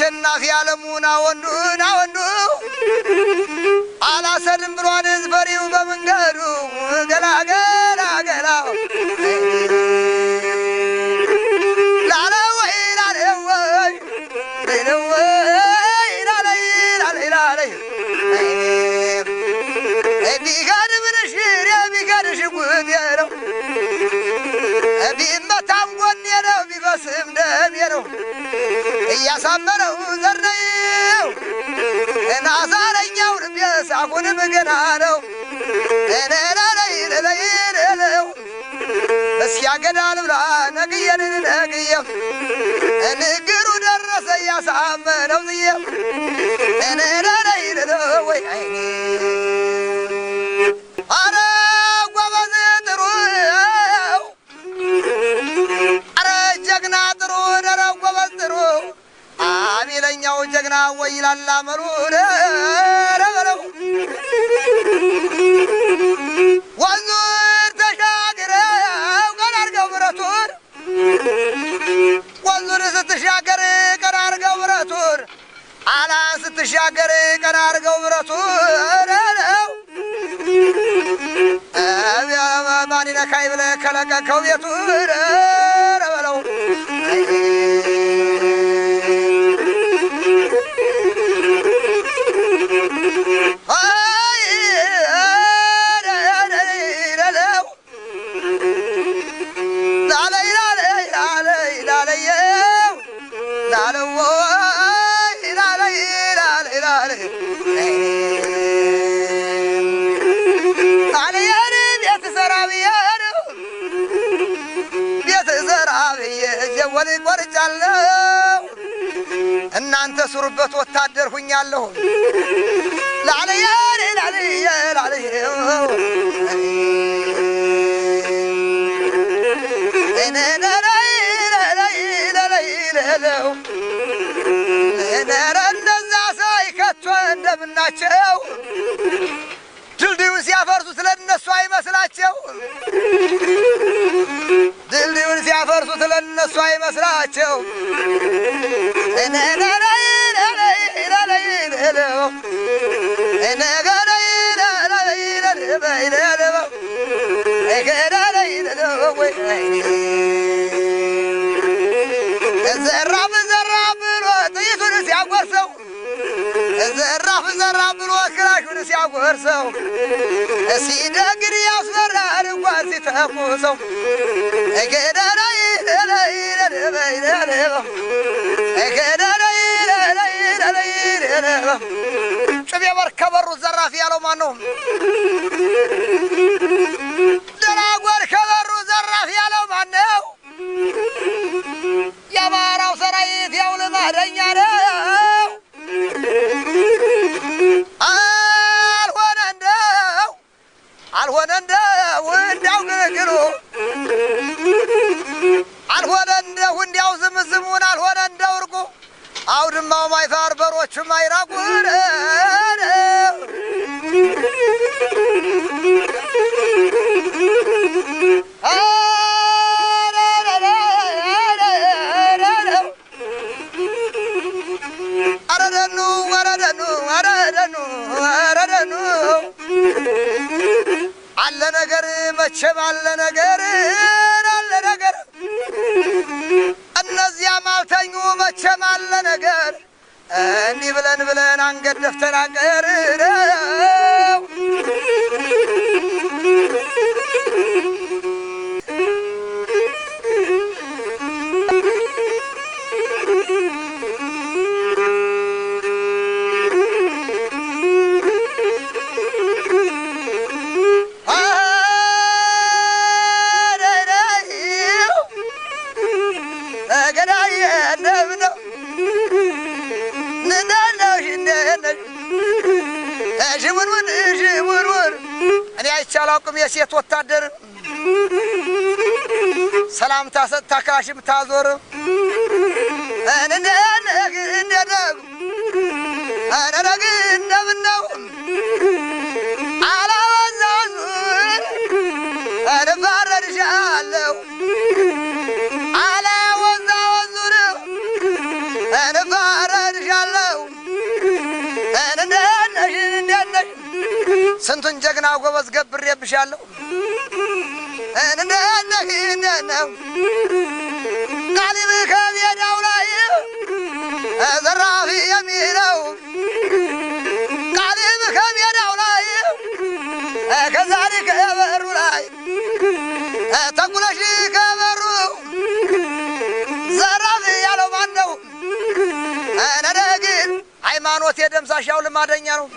አሸናፊ ዓለሙን አወንዱ አላሰድም ብሏን ዝፈሪው በመንገዱ ገላገላ ገላ ያሳመረው ዘርነው እናዛረኛው ልብስ አሁንም ገና ነው እነራራይለለው እስያገዳል ብላ ነግየን ንግሩ ደረሰ ያሳመረው ዝየው እነራራይለው ወይ አይኔ አረ ጎበዝ ጥሩ አረ ጀግና ጥሩ አረ ጎበዝ ጥሩ አቢለኛው ጀግና ወይ ላላመሩ ረበለው ወንዙር ተሻገረው ቀናርገው ብረቱን ወንዙር ስትሻገር ቀናርገው ብረቱን አላን ስትሻገር ቀናርገው ብረቱን ማኒና ካይ ብለህ ከለቀቀው ቤቱን ረበለው ቆርጫለሁ እናንተ ሱሩበት ወታደር ሁኛለሁ ላለየ እንደዛ ሳይከቶ እንደምናቸው ድልድዩን ሲያፈርሱት ለነሱ አይመስላቸው ድልድዩን ሲያፈርሱት ለነሱ አይመስላቸው ዘራፍ ብሎ ጥይቱን ሲያጎርሰው ዘራፍ ብሎ ክላሹን ሲያጎርሰው ሲደግር ያስፈራል እንኳን ሲተኩሰው ጭቤ በር ከበሩ ዘራፍ ያለው ማን ነው? ደራጎር ከበሩ ዘራፍ ያለው ማን ነው? የአማራው ሰራዊት ያው ልማደኛ ነው። አልሆነ እንደው እንዲያው ግርግሩ አልሆነ እንደው እንዲያው ዝምዝሙን አልሆነ እንደው እርቁ አውድማው ማይፋር በሮቹም አይራቁን አለ ነገር መቼም አለ ነገር እነዚያም አልተኙ መቼም አለ ነገር እንዲህ ብለን አንገት ደፍተን አንቀር አላውቅም የሴት ወታደር ሰላምታ ሰጥታ ክላሽም ታዞር እንደምነው አላወዛዙን እንባረድሻለሁ አላወዛወዙን እንባረድ ስንቱን ጀግና ጎበዝ ገብሬብሻለሁ እንደነው ቃሊብ ከሜዳው ላይ ዘራፊ የሚለው ቃሊብ ከሜዳው ላይ ከዛሬ ከበሩ ላይ ተኩለሽ ከበሩ ዘራፊ ያለው ማነው? ነገ ግን ሃይማኖት የደምሳሻው ልማደኛ ነው።